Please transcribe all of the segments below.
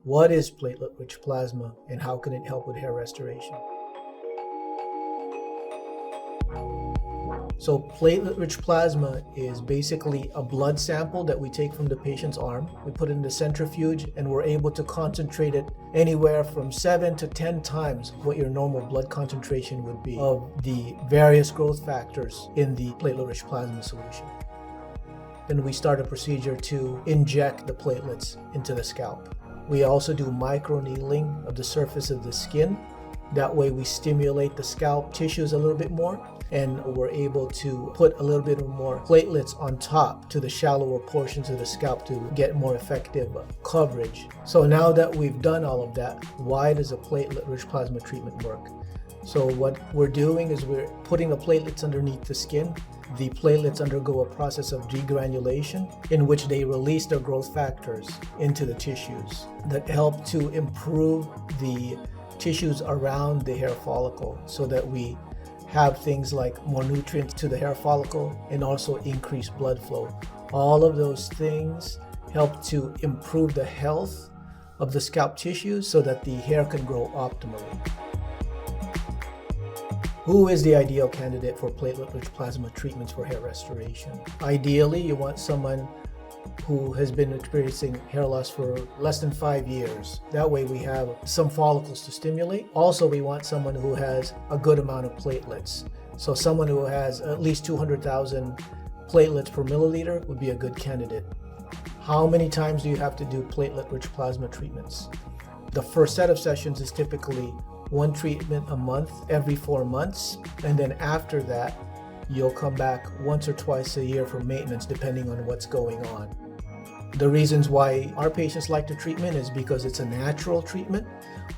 What is platelet-rich plasma and how can it help with hair restoration? So platelet-rich plasma is basically a blood sample that we take from the patient's arm. We put it in the centrifuge and we're able to concentrate it anywhere from 7 to 10 times what your normal blood concentration would be of the various growth factors in the platelet-rich plasma solution. Then we start a procedure to inject the platelets into the scalp. We also do microneedling of the surface of the skin. That way we stimulate the scalp tissues a little bit more, and we're able to put a little bit more platelets on top to the shallower portions of the scalp to get more effective coverage. So now that we've done all of that, why does a platelet-rich plasma treatment work? So what we're doing is we're putting the platelets underneath the skin. The platelets undergo a process of degranulation in which they release their growth factors into the tissues that help to improve the tissues around the hair follicle so that we have things like more nutrients to the hair follicle and also increased blood flow. All of those things help to improve the health of the scalp tissue so that the hair can grow optimally. Who is the ideal candidate for platelet-rich plasma treatments for hair restoration? Ideally, you want someone who has been experiencing hair loss for less than 5 years. That way we have some follicles to stimulate. Also, we want someone who has a good amount of platelets. So someone who has at least 200,000 platelets per milliliter would be a good candidate. How many times do you have to do platelet-rich plasma treatments? The first set of sessions is typically 1 treatment a month every 4 months. And then after that, you'll come back once or twice a year for maintenance depending on what's going on. The reasons why our patients like the treatment is because it's a natural treatment.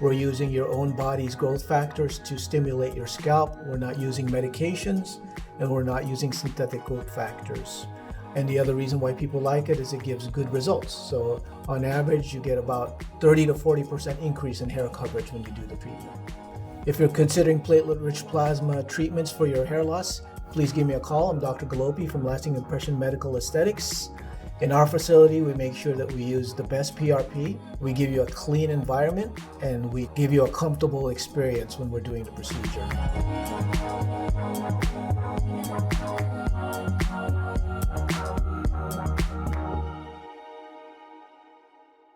We're using your own body's growth factors to stimulate your scalp. We're not using medications and we're not using synthetic growth factors. And the other reason why people like it is it gives good results. So on average, you get about 30 to 40% increase in hair coverage when you do the treatment. If you're considering platelet-rich plasma treatments for your hair loss, please give me a call. I'm Dr. Galope from Lasting Impression Medical Aesthetics. In our facility, we make sure that we use the best PRP. We give you a clean environment and we give you a comfortable experience when we're doing the procedure.